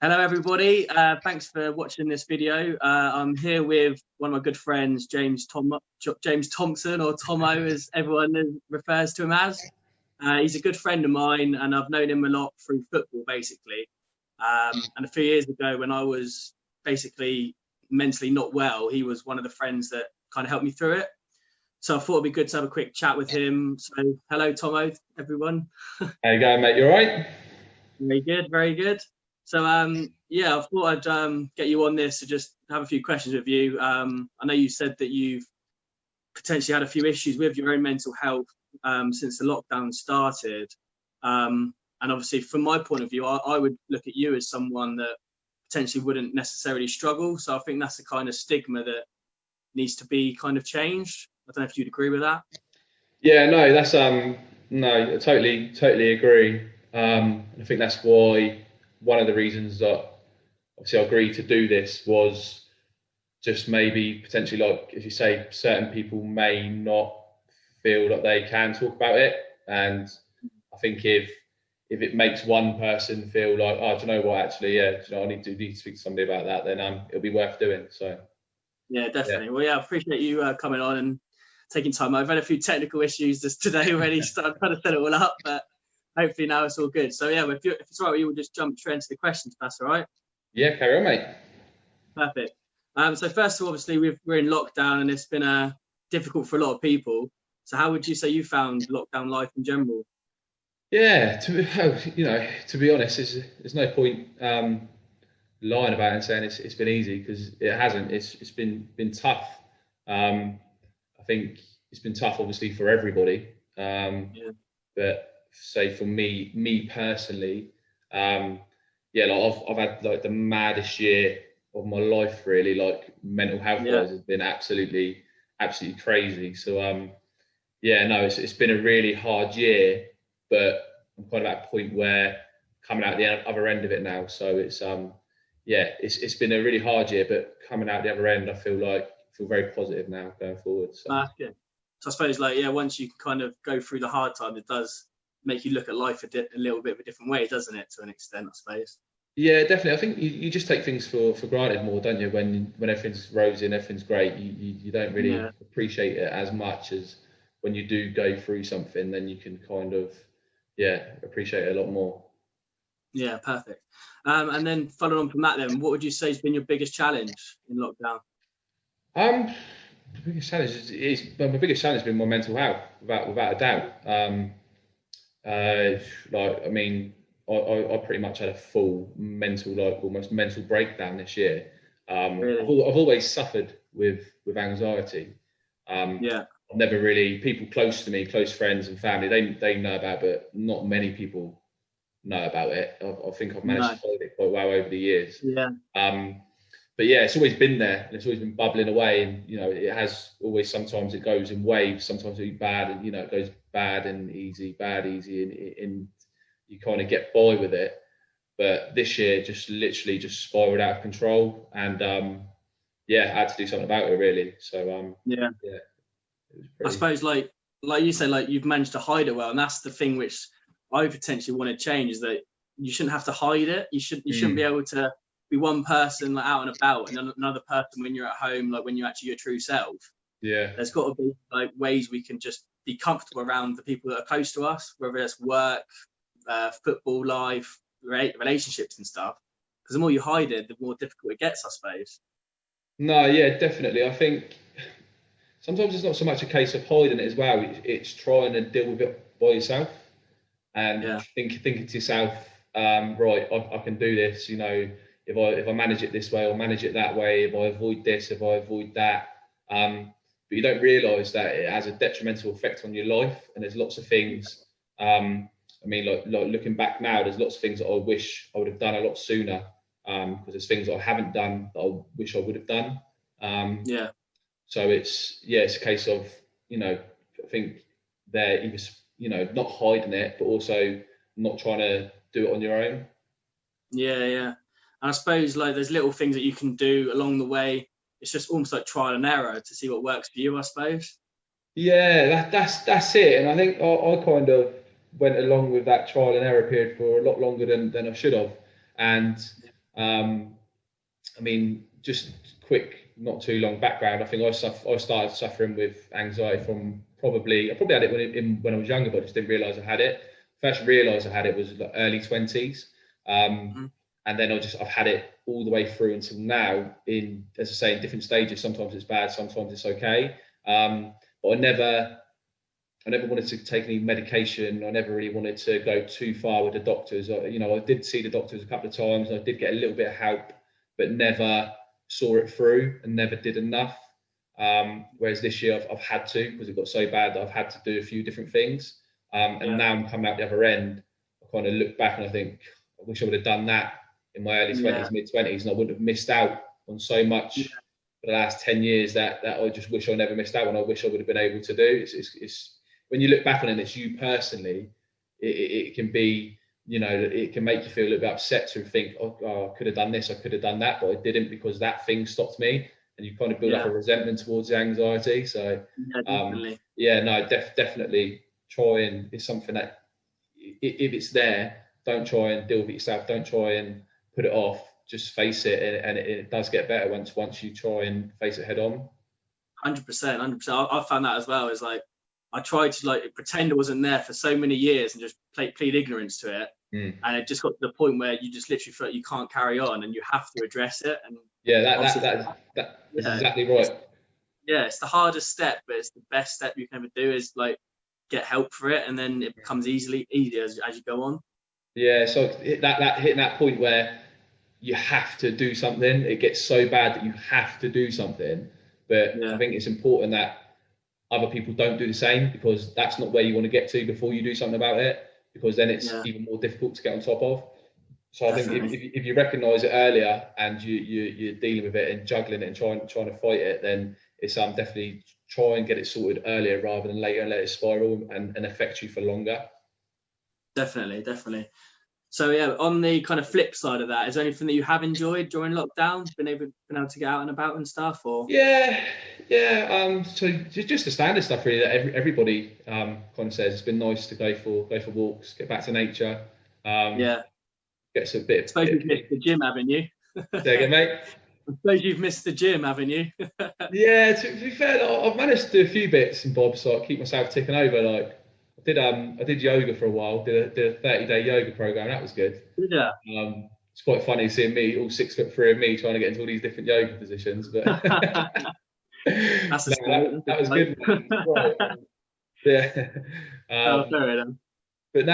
Hello, everybody. Thanks for watching this video. I'm here with one of my good friends, James Thomson, or Tommo, as everyone refers to him as. He's a good friend of mine, and I've known him a lot through football, basically. And a few years ago, when I was basically mentally not well, he was one of the friends that kind of helped me through it. So I thought it'd be good to have a quick chat with him. So, hello, Tommo, everyone. How you going, mate? You all right? Very good, very good. So yeah, I thought I'd get you on this to just have a few questions with you. I know you said that you've potentially had a few issues with your own mental health since the lockdown started. And obviously, from my point of view, I would look at you as someone that potentially wouldn't necessarily struggle. So I think that's the kind of stigma that needs to be kind of changed. I don't know if you'd agree with that. Yeah, no, that's no, I totally agree. I think that's why one of the reasons that obviously I agreed to do this was just maybe potentially, like as you say, certain people may not feel that they can talk about it, and I think if it makes one person feel like, oh, do you know what, actually, yeah, I need to speak to somebody about that, then it'll be worth doing. So yeah, definitely. Yeah. Well, yeah, I appreciate you coming on and taking time. I've had a few technical issues just today already, so I'm trying to set it all up, but hopefully now it's all good. So yeah, if it's all right, we will just jump straight into the questions. If that's all right. Yeah, carry on, mate. Perfect. So first of all, obviously we're in lockdown, and it's been difficult for a lot of people. So how would you say you found lockdown life in general? Yeah, to be honest, there's no point lying about it and saying it's been easy, because it hasn't. It's been tough. I think it's been tough, obviously, for everybody. Yeah. But say for me personally, yeah, like I've had like the maddest year of my life, really. Like mental health wise, has been absolutely crazy. So yeah, no, it's been a really hard year, but I'm kind of at a point where coming out the other end of it now. So it's yeah, it's been a really hard year, but coming out the other end, I feel very positive now going forward. So. That's good. So I suppose, like, yeah, once you kind of go through the hard time, it does make you look at life a little bit of a different way, doesn't it, to an extent, I suppose? Yeah, definitely. I think you just take things for granted more, don't you? When everything's rosy and everything's great, you don't really appreciate it as much as when you do go through something. Then you can kind of appreciate it a lot more. Yeah, perfect. And then following on from that, then what would you say has been your biggest challenge in lockdown? The biggest challenge my biggest challenge has been my mental health, without a doubt. Like, I mean, I pretty much had a full almost mental breakdown this year. Really? I've always suffered with anxiety. Yeah. I've never really, people close to me, close friends and family, they know about it, but not many people know about it. I think I've managed to hide it quite well over the years. Yeah. But yeah, it's always been there, and it's always been bubbling away. And it has always. Sometimes it goes in waves. Sometimes it's bad, and it goes bad and easy, and you kind of get by with it. But this year, just literally just spiraled out of control, and yeah, I had to do something about it, really. So yeah. I suppose, like you say, like you've managed to hide it well, and that's the thing which I potentially want to change, is that you shouldn't have to hide it. You shouldn't be able to be one person like out and about, and another person when you're at home, like when you're actually your true self. Yeah, there's got to be like ways we can just be comfortable around the people that are close to us, whether it's work, football, life, relationships and stuff. Because the more you hide it, the more difficult it gets, I suppose. No, yeah, definitely. I think sometimes it's not so much a case of hiding it as well. It's trying to deal with it by yourself, and thinking to yourself, right, I can do this. If I manage it this way or manage it that way, if I avoid this, if I avoid that. But you don't realise that it has a detrimental effect on your life, and there's lots of things. I mean, like looking back now, there's lots of things that I wish I would have done a lot sooner. Because there's things that I haven't done that I wish I would have done. Yeah. So it's a case of I think they're either not hiding it, but also not trying to do it on your own. Yeah, yeah. And I suppose like there's little things that you can do along the way. It's just almost like trial and error to see what works for you, I suppose. Yeah, that's it. And I think I kind of went along with that trial and error period for a lot longer than I should have. And I mean, just quick, not too long background. I think I started suffering with anxiety from I probably had it when I was younger, but I just didn't realise I had it. First realised I had it was like early 20s, and then I've had it all the way through until now. As I say, in different stages. Sometimes it's bad, sometimes it's okay. But I never wanted to take any medication. I never really wanted to go too far with the doctors. I did see the doctors a couple of times, and I did get a little bit of help, but never saw it through and never did enough. Whereas this year I've had to, because it got so bad that I've had to do a few different things. And now I'm coming out the other end. I kind of look back and I think, I wish I would have done that in my early 20s, mid 20s, and I wouldn't have missed out on so much for the last 10 years that I just wish I never missed out on. I wish I would have been able to do. It's when you look back on it, and it's you personally, it can be, it can make you feel a little bit upset to think, oh, I could have done this, I could have done that, but I didn't because that thing stopped me. And you kind of build up a resentment towards the anxiety. So, definitely. Definitely try, and it's something that if it's there, don't try and deal with it yourself. Don't try and put it off. Just face it, and it does get better once you try and face it head on. 100%. I found that as well. It's like I tried to pretend it wasn't there for so many years and just plead ignorance to it, and it just got to the point where you just literally feel like you can't carry on, and you have to address it. And that's exactly right. It's the hardest step, but it's the best step you can ever do. Is get help for it, and then it becomes easier as you go on. Yeah, so hitting that point where you have to do something. It gets so bad that you have to do something. But I think it's important that other people don't do the same, because that's not where you want to get to before you do something about it, because then it's even more difficult to get on top of. So I think if you recognise it earlier and you're dealing with it and juggling it and trying to fight it, then it's definitely try and get it sorted earlier rather than later and let it spiral and affect you for longer. Definitely. So on the kind of flip side of that, is there anything that you have enjoyed during lockdown? Been able to get out and about and stuff, or? So just the standard stuff really that everybody kind of says. It's been nice to go for walks, get back to nature. Gets a bit. I suppose you've missed the gym, haven't you? Say again, mate. I suppose you've missed the gym, haven't you? To be fair, I've managed to do a few bits and bobs, so I keep myself ticking over. I did yoga for a while. Did a 30-day yoga program. That was good. Yeah. It's quite funny seeing me, all 6'3" of me, trying to get into all these different yoga positions. But that was good. Right. Yeah. Fair enough. But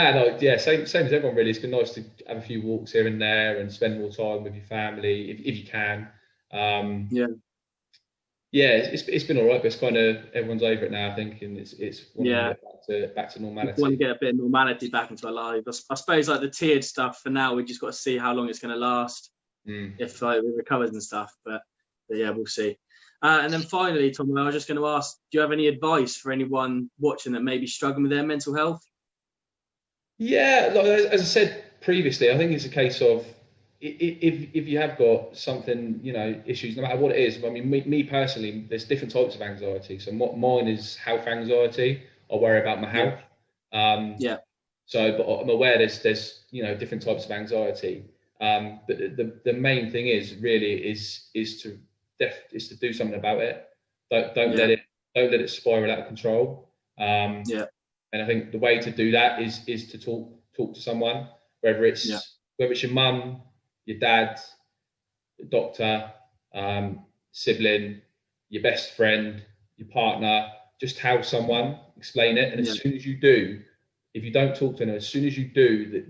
same as everyone really. It's been nice to have a few walks here and there and spend more time with your family if you can. It's been all right, but it's kind of everyone's over it now, I think, and it's back to normality. We want to get a bit of normality back into our lives. I suppose the tiered stuff for now, we just got to see how long it's going to last, if it recovers and stuff. But we'll see. And then finally, Tom, I was just going to ask, do you have any advice for anyone watching that may be struggling with their mental health? Yeah, as I said previously, I think it's a case of if you have got something, issues, no matter what it is. I mean, me personally, there's different types of anxiety. So mine is health anxiety. I worry about my health. So, but I'm aware there's different types of anxiety. But the main thing is to do something about it. Don't let it spiral out of control. And I think the way to do that is to talk to someone, whether it's your mum, your dad, your doctor, sibling, your best friend, your partner. Just tell someone, explain it, and as soon as you do, if you don't talk to them, as soon as you do,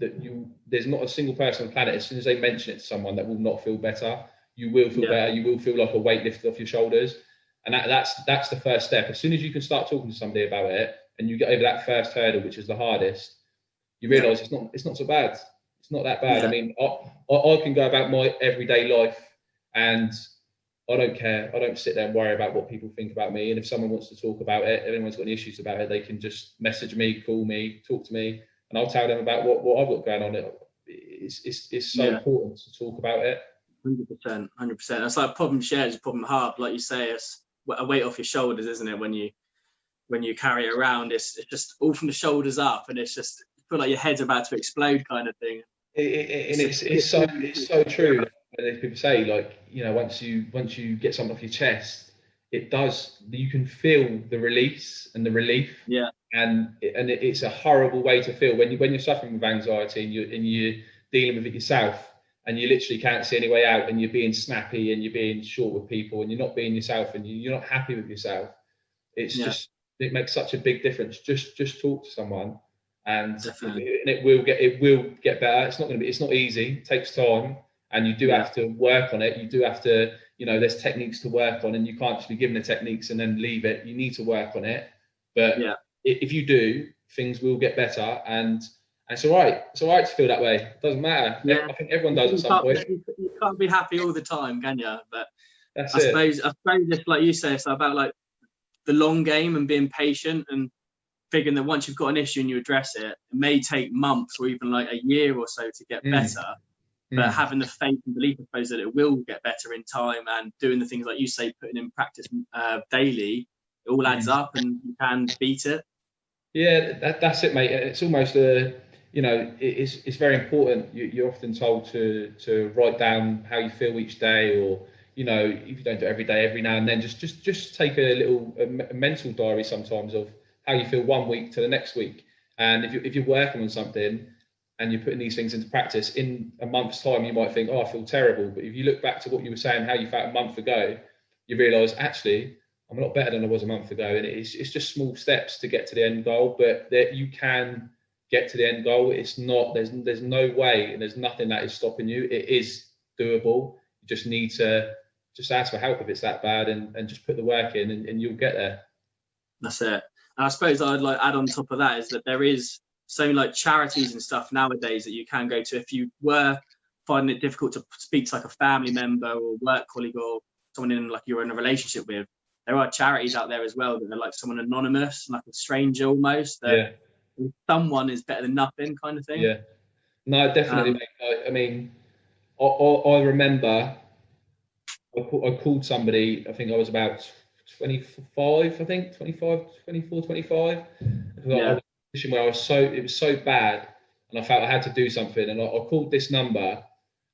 there's not a single person on the planet, as soon as they mention it to someone, that will not feel better. You will feel better. You will feel like a weight lifted off your shoulders, and that's the first step. As soon as you can start talking to somebody about it, and you get over that first hurdle, which is the hardest, you realise it's not so bad. It's not that bad. I mean, I can go about my everyday life, and I don't care. I don't sit there and worry about what people think about me. And if someone wants to talk about it, if anyone's got any issues about it, they can just message me, call me, talk to me, and I'll tell them about what I've got going on. It's so important to talk about it. 100%. It's like problem shared is problem halved. Like you say, it's a weight off your shoulders, isn't it? When you carry it around, it's just all from the shoulders up, and it's just, you feel like your head's about to explode kind of thing. It's so true. as people say, like, you know, once you get something off your chest, you can feel the release and the relief. Yeah. And it's a horrible way to feel when you're suffering with anxiety and you're dealing with it yourself, and you literally can't see any way out, and you're being snappy and you're being short with people and you're not being yourself and you're not happy with yourself. It's just, it makes such a big difference. Just talk to someone, and it will get better. It's not easy. It takes time, and you do have to work on it. You do have to, you know, there's techniques to work on, and you can't just be given the techniques and then leave it. You need to work on it. But if you do, things will get better, and it's all right. It's all right to feel that way. It doesn't matter. Yeah. I think everyone does at some point. You can't be happy all the time, can you? But I suppose it's like you say, it's about like the long game and being patient and figuring that once you've got an issue and you address it, it may take months or even like a year or so to get better. But having the faith and belief, I suppose, that it will get better in time, and doing the things like you say, putting in practice daily, it all adds up and you can beat it. Yeah, that's it, mate. It's almost you know, it's very important. You're often told to write down how you feel each day, or, you know, if you don't do it every day, every now and then, just take a mental diary sometimes of how you feel 1 week to the next week. And if you're working on something and you're putting these things into practice, in a month's time, you might think, oh, I feel terrible. But if you look back to what you were saying, how you felt a month ago, you realise, actually, I'm a lot better than I was a month ago. And it's just small steps to get to the end goal, but that you can get to the end goal. It's not, there's no way, and there's nothing that is stopping you. It is doable. You just need to just ask for help if it's that bad, and just put the work in, and you'll get there. That's it. And I suppose I'd like add on top of that is that there is so many like charities and stuff nowadays that you can go to if you were finding it difficult to speak to like a family member or work colleague or someone in like you're in a relationship with. There are charities out there as well that are like someone anonymous, like a stranger almost. That someone is better than nothing, kind of thing. Yeah, no, definitely. Mate. I mean, I remember I called somebody. I think I was about 25. I think 24, 25. I was in a position where it was so bad, and I felt I had to do something. And I called this number,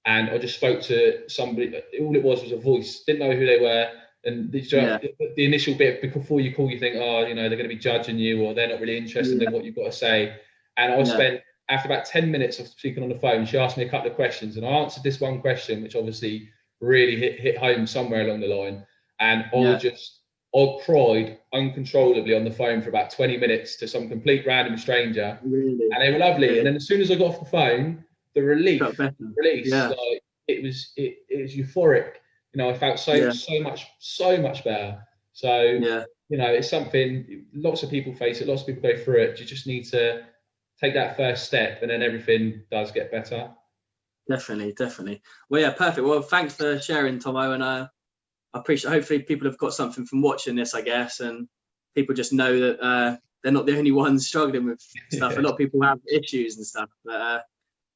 and I just spoke to somebody. All it was a voice. Didn't know who they were. And the initial bit, before you call, you think, oh, you know, they're going to be judging you, or they're not really interested in what you've got to say. And I spent, after about 10 minutes of speaking on the phone, she asked me a couple of questions, and I answered this one question, which obviously really hit home somewhere along the line. And I cried uncontrollably on the phone for about 20 minutes to some complete random stranger. Really? And they were lovely. Yeah. And then as soon as I got off the phone, the release, like, it was euphoric. You know, I felt so much better. So, you know, it's something lots of people face it. Lots of people go through it. You just need to take that first step, and then everything does get better. Definitely. Well, yeah, perfect. Well, thanks for sharing, Tommo, and I appreciate. Hopefully, people have got something from watching this, I guess, and people just know that they're not the only ones struggling with stuff. A lot of people have issues and stuff. But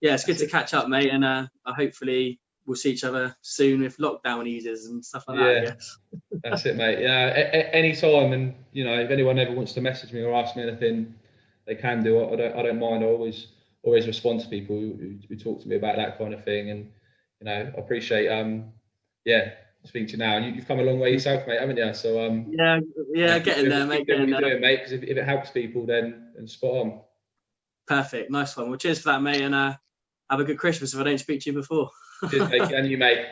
it's good to catch up, mate, and hopefully we'll see each other soon if lockdown eases and stuff like that, I guess. That's it, mate. Yeah, anytime, and, you know, if anyone ever wants to message me or ask me anything, they can do it. I don't mind. I always respond to people who talk to me about that kind of thing, and, you know, I appreciate speaking to you now. And you've come a long way yourself, mate, haven't you? So getting there, mate. Getting there, mate. Because if it helps people, then spot on. Perfect, nice one. Well, cheers for that, mate, and have a good Christmas if I don't speak to you before. Cheers, mate. And you, mate.